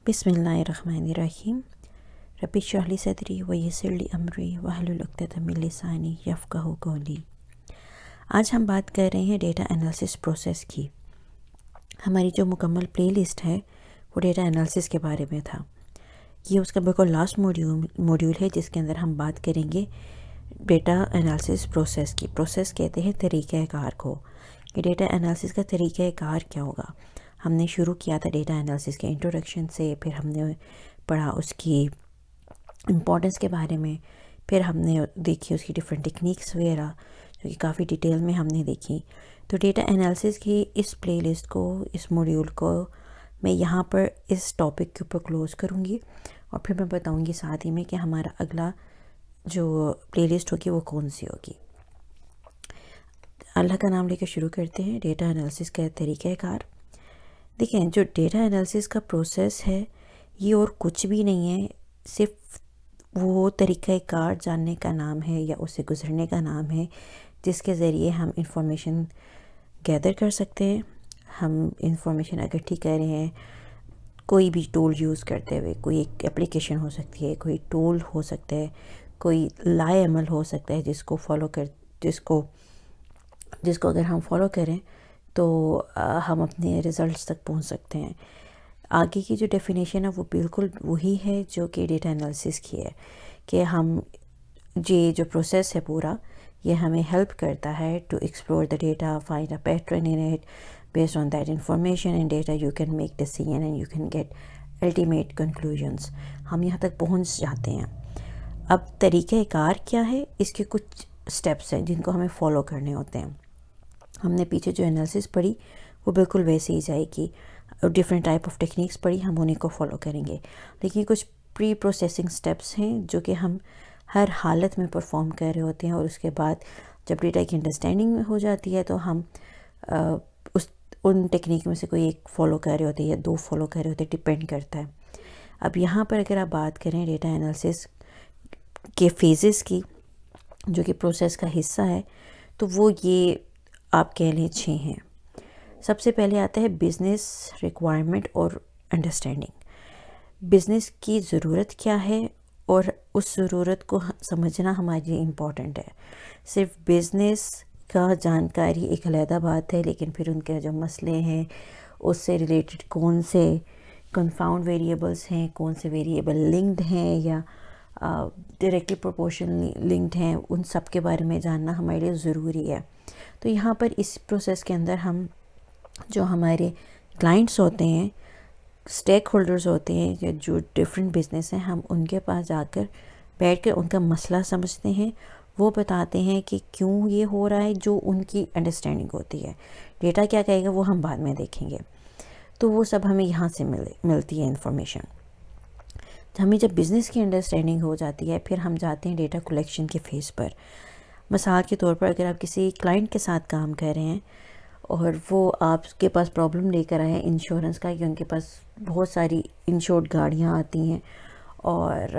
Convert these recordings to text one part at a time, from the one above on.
بسم اللہ الرحمن الرحیم. رب اشرح لی صدری ویسر لی امری واحلل عقدۃ من لسانی یفقہوا قولی. آج ہم بات کر رہے ہیں ڈیٹا انالیسس پروسیس کی. ہماری جو مکمل پلے لسٹ ہے وہ ڈیٹا انالیسس کے بارے میں تھا. یہ اس کا بالکل لاسٹ موڈیول ہے جس کے اندر ہم بات کریں گے ڈیٹا انالیسس پروسیس کی. پروسیس کہتے ہیں طریقہ کار کو کہ ڈیٹا انالیسس کا طریقہ کار کیا ہوگا. ہم نے شروع کیا تھا ڈیٹا انالیسس کے انٹروڈکشن سے، پھر ہم نے پڑھا اس کی امپورٹنس کے بارے میں، پھر ہم نے دیکھی اس کی ڈفرینٹ ٹیکنیکس وغیرہ جو کہ کافی ڈیٹیل میں ہم نے دیکھی. تو ڈیٹا انالیسس کی اس پلے لسٹ کو، اس موڈیول کو میں یہاں پر اس ٹاپک کے اوپر کلوز کروں گی، اور پھر میں بتاؤں گی ساتھ ہی میں کہ ہمارا اگلا جو پلے لسٹ ہوگی وہ کون سی ہوگی. اللہ کا نام لے کے شروع کرتے ہیں. ڈیٹا انالیسس کا طریقہ کار. دیکھیں، جو ڈیٹا انالیسس کا پروسیس ہے یہ اور کچھ بھی نہیں ہے، صرف وہ طریقہ کار جاننے کا نام ہے یا اسے گزرنے کا نام ہے جس کے ذریعے ہم انفارمیشن گیدر کر سکتے ہیں. ہم انفارمیشن اکٹھی کر رہے ہیں کوئی بھی ٹول یوز کرتے ہوئے. کوئی ایک اپلیکیشن ہو سکتی ہے، کوئی ٹول ہو سکتا ہے، کوئی لائے عمل ہو سکتا ہے جس کو اگر ہم فالو کریں تو ہم اپنے ریزلٹس تک پہنچ سکتے ہیں. آگے کی جو ڈیفینیشن ہے وہ بالکل وہی ہے جو کہ ڈیٹا انالیسس کی ہے، کہ ہم جو پروسیس ہے پورا یہ ہمیں ہیلپ کرتا ہے to explore the data, find a pattern in it, based on that information and data you can make decision and you can get ultimate conclusions. ہم یہاں تک پہنچ جاتے ہیں. اب طریقہ کار کیا ہے؟ اس کے کچھ سٹیپس ہیں جن کو ہمیں فالو کرنے ہوتے ہیں. ہم نے پیچھے جو انالیسس پڑھی وہ بالکل ویسے ہی جائے گی. ڈفرینٹ ٹائپ آف ٹیکنیکس پڑھی، ہم انہیں کو فالو کریں گے. لیکن کچھ پری پروسیسنگ سٹیپس ہیں جو کہ ہم ہر حالت میں پرفارم کر رہے ہوتے ہیں، اور اس کے بعد جب ڈیٹا کی انڈرسٹینڈنگ ہو جاتی ہے تو ہم ان ٹیکنیک میں سے کوئی ایک فالو کر رہے ہوتے ہیں یا دو فالو کر رہے ہوتے ہیں، ڈپینڈ کرتا ہے. اب یہاں پر اگر آپ بات کریں ڈیٹا انالیسس کے فیزز کی جو کہ پروسیس کا حصہ ہے، تو وہ یہ آپ کہہ لیں 6 ہیں. سب سے پہلے آتا ہے بزنس ریکوائرمنٹ اور انڈرسٹینڈنگ. بزنس کی ضرورت کیا ہے اور اس ضرورت کو سمجھنا ہمارے لیے امپورٹنٹ ہے. صرف بزنس کا جانکاری ایک علیحدہ بات ہے، لیکن پھر ان کے جو مسئلے ہیں اس سے ریلیٹڈ کون سے کنفاؤنڈ ویریبلس ہیں، کون سے ویریبل لنکڈ ہیں یا ڈائریکٹلی پروپورشنلی لنکڈ ہیں، ان سب کے بارے میں جاننا ہمارے لیے ضروری ہے. تو یہاں پر اس پروسیس کے اندر ہم جو ہمارے کلائنٹس ہوتے ہیں، اسٹیک ہولڈرز ہوتے ہیں، یا جو ڈفرینٹ بزنس ہیں، ہم ان کے پاس جا کر بیٹھ کر ان کا مسئلہ سمجھتے ہیں. وہ بتاتے ہیں کہ کیوں یہ ہو رہا ہے، جو ان کی انڈرسٹینڈنگ ہوتی ہے. ڈیٹا کیا کہے گا وہ ہم بعد میں دیکھیں گے. تو وہ سب ہمیں یہاں سے ملتی ہے انفارمیشن. ہمیں جب بزنس کی انڈرسٹینڈنگ ہو جاتی ہے پھر ہم جاتے ہیں ڈیٹا کلیکشن کے فیز پر. مثال کے طور پر اگر آپ کسی کلائنٹ کے ساتھ کام کر رہے ہیں اور وہ آپ کے پاس پرابلم لے کر آئے ہیں انشورنس کا، کہ ان کے پاس بہت ساری انشورڈ گاڑیاں آتی ہیں اور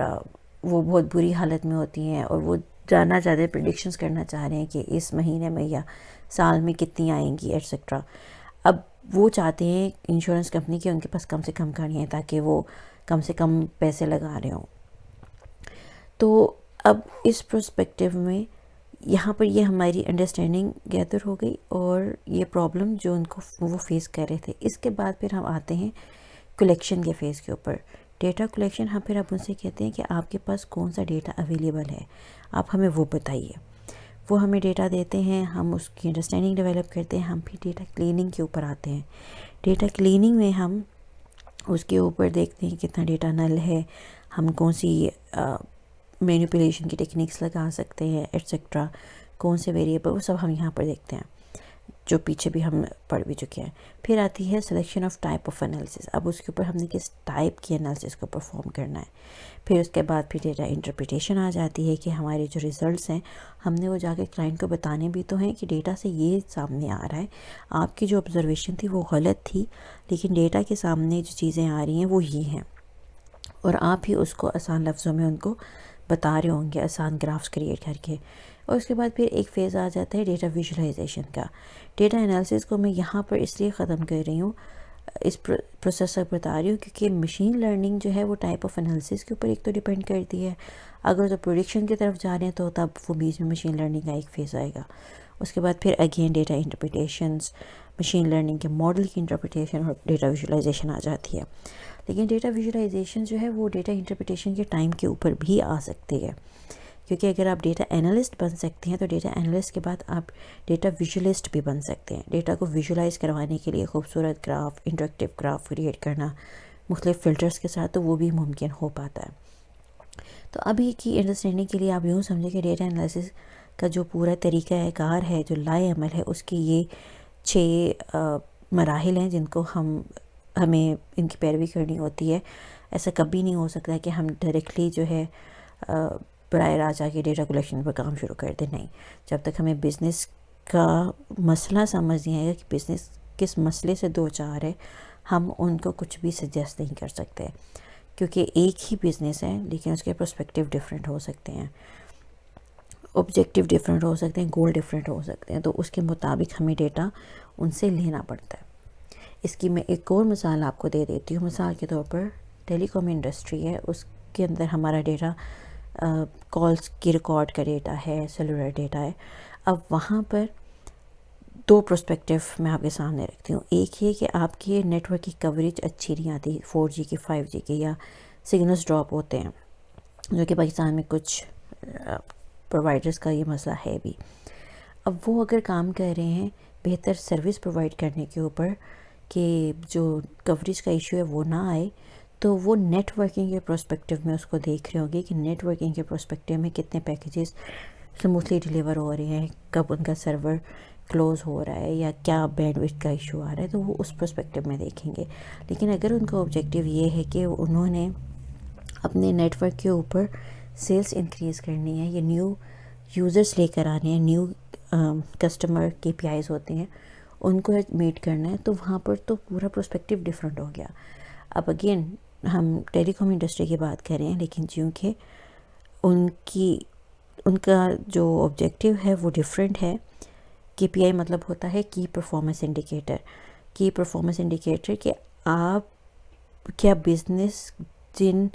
وہ بہت بری حالت میں ہوتی ہیں، اور وہ جاننا چاہتے ہیں، پریڈکشنز کرنا چاہ رہے ہیں کہ اس مہینے میں یا سال میں کتنی آئیں گی ایٹسیٹرا. اب وہ چاہتے ہیں انشورنس کمپنی کہ ان کے پاس کم سے کم گاڑیاں ہیں تاکہ وہ کم سے کم پیسے لگا رہے ہوں. تو اب اس پرسپیکٹیو میں یہاں پر یہ ہماری انڈرسٹینڈنگ گیدر ہو گئی اور یہ پرابلم جو ان کو وہ فیس کر رہے تھے. اس کے بعد پھر ہم آتے ہیں کلیکشن کے فیز کے اوپر. ڈیٹا کلیکشن، ہم پھر ان سے کہتے ہیں کہ آپ کے پاس کون سا ڈیٹا اویلیبل ہے، آپ ہمیں وہ بتائیے. وہ ہمیں ڈیٹا دیتے ہیں، ہم اس کی انڈرسٹینڈنگ ڈیولپ کرتے ہیں. ہم پھر ڈیٹا کلیننگ کے اوپر آتے ہیں. ڈیٹا کلیننگ میں ہم اس کے اوپر دیکھتے ہیں کتنا ڈیٹا نل ہے، ہم کون سی مینیپولیشن کی ٹیکنیکس لگا سکتے ہیں ایٹسیٹرا، کون سے ویریبل، وہ سب ہم یہاں پر دیکھتے ہیں جو پیچھے بھی ہم پڑھ بھی چکے ہیں. پھر آتی ہے selection of type of analysis. اب اس کے اوپر ہم نے کس ٹائپ کی انالیسس کو پرفارم کرنا ہے. پھر اس کے بعد پھر ڈیٹا انٹرپریٹیشن آ جاتی ہے کہ ہمارے جو ریزلٹس ہیں ہم نے وہ جا کے کلائنٹ کو بتانے بھی تو ہیں کہ ڈیٹا سے یہ سامنے آ رہا ہے، آپ کی جو آبزرویشن تھی وہ غلط تھی، لیکن ڈیٹا کے سامنے جو چیزیں آ رہی ہیں وہ یہ ہیں، اور آپ ہی اس کو آسان لفظوں میں ان کو بتا رہے ہوں گے، آسان گرافس کریٹ کر کے. اور اس کے بعد پھر ایک فیز آ جاتا ہے ڈیٹا ویژولائزیشن کا. ڈیٹا انالیسس کو میں یہاں پر اس لیے ختم کر رہی ہوں اس پروسیس سے بتا رہی ہوں کیونکہ مشین لرننگ جو ہے وہ ٹائپ آف انالیسس کے اوپر ایک تو ڈیپینڈ کرتی ہے. اگر تو پروڈکشن کی طرف جا رہے ہیں تو تب وہ بیچ میں مشین لرننگ کا ایک فیز آئے گا. اس کے بعد پھر again data interpretations, machine learning کے ماڈل کی انٹرپریٹیشن اور ڈیٹا ویژولائزیشن آ جاتی ہے. لیکن ڈیٹا ویژولائزیشن جو ہے وہ ڈیٹا انٹرپریٹیشن کے ٹائم کے اوپر بھی آ سکتی ہے، کیونکہ اگر آپ ڈیٹا انالسٹ بن سکتے ہیں تو ڈیٹا انالسٹ کے بعد آپ ڈیٹا ویژولسٹ بھی بن سکتے ہیں. ڈیٹا کو ویژولائز کروانے کے لیے خوبصورت گراف، انٹریکٹیو گراف کریٹ کرنا مختلف فلٹرز کے ساتھ، تو وہ بھی ممکن ہو پاتا ہے. تو ابھی کی انڈرسٹینڈنگ کے لیے آپ یوں سمجھیں کہ ڈیٹا انالیسس کا جو پورا طریقہ کار ہے، جو لائے عمل ہے، اس کی یہ 6 مراحل ہیں جن کو ہمیں ان کی پیروی کرنی ہوتی ہے. ایسا کبھی نہیں ہو سکتا کہ ہم ڈائریکٹلی جو ہے براہ راست آ کے ڈیٹا کلیکشن پر کام شروع کر دیں. نہیں، جب تک ہمیں بزنس کا مسئلہ سمجھ نہیں آئے گا کہ بزنس کس مسئلے سے دو چار ہے، ہم ان کو کچھ بھی سجیسٹ نہیں کر سکتے، کیونکہ ایک ہی بزنس ہے لیکن اس کے پرسپیکٹیو ڈیفرنٹ ہو سکتے ہیں، آبجیکٹیو ڈیفرنٹ ہو سکتے ہیں، گول ڈیفرنٹ ہو سکتے ہیں. تو اس کے مطابق ہمیں ڈیٹا ان سے لینا پڑتا ہے. اس کی میں ایک اور مثال آپ کو دے دیتی ہوں. مثال کے طور پر ٹیلی کام انڈسٹری ہے، اس کے اندر ہمارا ڈیٹا کالز کی ریکارڈ کا ڈیٹا ہے، سیلولر ڈیٹا ہے. اب وہاں پر 2 پرسپیکٹیو میں آپ کے سامنے رکھتی ہوں. ایک یہ کہ آپ کی نیٹ ورک کی کوریج اچھی نہیں آتی، 4G کی، 5G کی، یا سگنلز ڈراپ ہوتے ہیں، جو کہ پاکستان میں کچھ پرووائڈرز کا یہ مسئلہ ہے بھی. اب وہ اگر کام کر رہے ہیں بہتر سروس پرووائڈ کرنے کے اوپر کہ جو کوریج کا ایشو ہے وہ نہ آئے، تو وہ نیٹ ورکنگ کے پرسپیکٹیو میں اس کو دیکھ رہے ہوں گے کہ نیٹ ورکنگ کے پرسپیکٹیو میں کتنے پیکیجز سموتھلی ڈیلیور ہو رہے ہیں، کب ان کا سرور کلوز ہو رہا ہے، یا کیا بینڈ وڈتھ کا ایشو آ رہا ہے، تو وہ اس پرسپیکٹیو میں دیکھیں گے. لیکن اگر ان کا آبجیکٹیو یہ ہے کہ انہوں نے اپنے نیٹ ورک کے اوپر سیلز انکریز کرنی ہے، یا نیو یوزرز لے کر آنے ہیں، نیو کسٹمر KPIs ہوتے ہیں، ان کو میٹ کرنا ہے، تو وہاں پر تو پورا پرسپیکٹیو ڈیفرنٹ ہو گیا. اب اگین ہم ٹیلی کام انڈسٹری کی بات کر رہے ہیں، لیکن چونکہ ان کا جو آبجیکٹیو ہے وہ ڈیفرنٹ ہے. KPI مطلب ہوتا ہے کی پرفارمنس انڈیکیٹر. کی پرفارمنس انڈیکیٹر کہ آپ کیا بزنس جن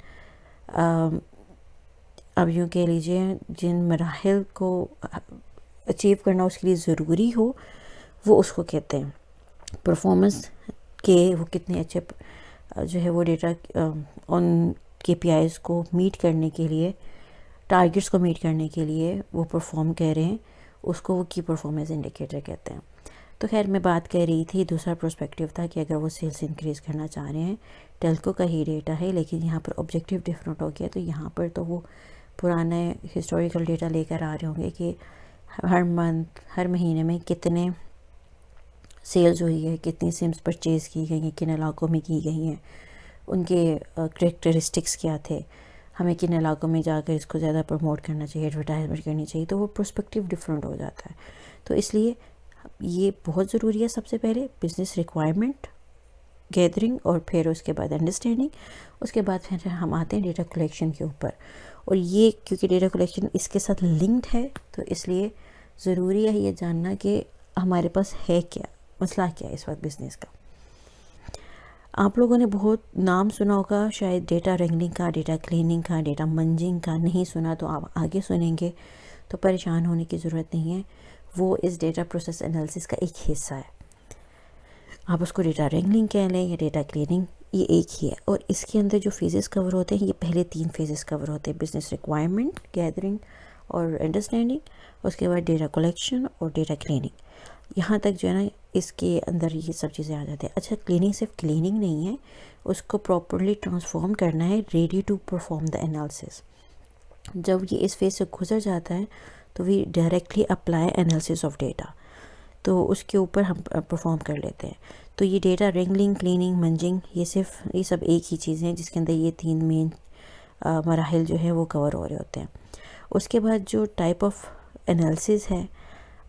اب یوں کہہ لیجیے جن مراحل کو اچیو کرنا اس کے لیے ضروری ہو، وہ اس کو کہتے ہیں پرفارمنس، کہ وہ کتنے اچھے جو ہے وہ ڈیٹا ان KPIs کو میٹ کرنے کے لیے، ٹارگٹس کو میٹ کرنے کے لیے وہ پرفارم کر رہے ہیں، اس کو وہ کی پرفارمنس انڈیکیٹر کہتے ہیں. تو خیر میں بات کر رہی تھی، دوسرا پرسپیکٹیو تھا کہ اگر وہ سیلز انکریز کرنا چاہ رہے ہیں، ٹیلکو کا ہی ڈیٹا ہے لیکن یہاں پر آبجیکٹیو ڈیفرنٹ ہو گیا، تو یہاں پر تو وہ پرانے ہسٹوریکل ڈیٹا لے کر آ رہے ہوں گے کہ ہر مہینے میں کتنے سیلز ہوئی ہے، کتنی سمز پرچیز کی گئی ہیں، کن علاقوں میں کی گئی ہیں، ان کے کریکٹرسٹکس کیا تھے، ہمیں کن علاقوں میں جا کر اس کو زیادہ پروموٹ کرنا چاہیے، ایڈورٹائزمنٹ کرنی چاہیے. تو وہ پرسپیکٹیو ڈیفرنٹ ہو جاتا ہے. تو اس لیے یہ بہت ضروری ہے. سب سے پہلے بزنس ریکوائرمنٹ گیدرنگ، اور پھر اس کے بعد انڈرسٹینڈنگ، اس کے بعد پھر ہم آتے ہیں ڈیٹا کلیکشن کے اوپر. اور یہ کیونکہ ڈیٹا کلیکشن اس کے ساتھ لنکڈ ہے، تو اس لیے ضروری ہے یہ جاننا کہ ہمارے پاس ہے کیا، مسئلہ کیا ہے اس وقت بزنس کا. آپ لوگوں نے بہت نام سنا ہوگا شاید ڈیٹا رینگلنگ کا، ڈیٹا کلیننگ کا، ڈیٹا منجنگ کا. نہیں سنا تو آپ آگے سنیں گے، تو پریشان ہونے کی ضرورت نہیں ہے. وہ اس ڈیٹا پروسیس انالیسس کا ایک حصہ ہے. آپ اس کو ڈیٹا رینگلنگ کہہ لیں یا ڈیٹا کلیننگ، یہ ایک ہی ہے. اور اس کے اندر جو فیزز کور ہوتے ہیں، یہ پہلے 3 فیزز کور ہوتے ہیں: بزنس ریکوائرمنٹ گیدرنگ اور انڈرسٹینڈنگ، اس کے بعد ڈیٹا کلیکشن اور ڈیٹا کلیننگ. یہاں تک جو ہے نا اس کے اندر یہ سب چیزیں آ جاتی ہیں. اچھا، کلیننگ صرف کلیننگ نہیں ہے، اس کو پراپرلی ٹرانسفارم کرنا ہے ready to perform the analysis. جب یہ اس فیز سے گزر جاتا ہے تو we directly apply analysis of data, تو اس کے اوپر ہم پرفارم کر لیتے ہیں. تو یہ ڈیٹا رینگلنگ، کلیننگ، منجنگ، یہ سب ایک ہی چیزیں ہیں جس کے اندر یہ 3 مین مراحل جو ہیں وہ کور ہو رہے ہوتے ہیں. اس کے بعد جو ٹائپ آف انالیسس ہے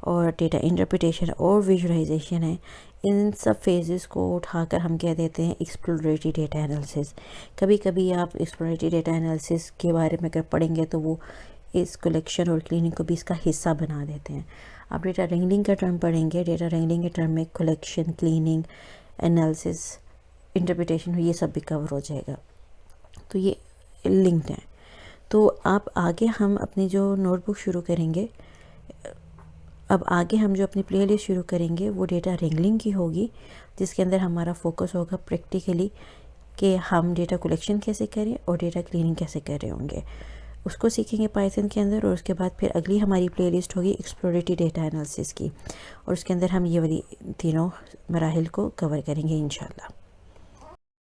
اور ڈیٹا انٹرپریٹیشن اور ویژولائزیشن ہے، ان سب فیزز کو اٹھا کر ہم کہہ دیتے ہیں ایکسپلوریٹری ڈیٹا انالیسس. کبھی کبھی آپ ایکسپلوریٹری ڈیٹا انالیسس کے بارے میں اگر پڑھیں گے تو وہ اس کلیکشن اور کلیننگ کو بھی اس کا حصہ بنا دیتے ہیں. آپ ڈیٹا رینگلنگ کا ٹرم پڑھیں گے، ڈیٹا رینگلنگ کے ٹرم میں کلیکشن، کلیننگ، انالیسس انٹرپریٹیشن ہوئی، یہ سب بھی کور ہو جائے گا. تو یہ لنکڈ ہیں. تو آپ آگے ہم اپنی جو نوٹ بک شروع کریں گے، اب آگے ہم جو اپنی پلے لسٹ شروع کریں گے وہ ڈیٹا رینگلنگ کی ہوگی، جس کے اندر ہمارا فوکس ہوگا پریکٹیکلی کہ ہم ڈیٹا کلیکشن کیسے کریں اور ڈیٹا کلیننگ کیسے کر رہے ہوں گے. اس کو سیکھیں گے پائتھن کے اندر، اور اس کے بعد پھر اگلی ہماری پلے لسٹ ہوگی ایکسپلوریٹری ڈیٹا انالیسس کی، اور اس کے اندر ہم یہ والی تینوں مراحل کو کور کریں گے انشاءاللہ.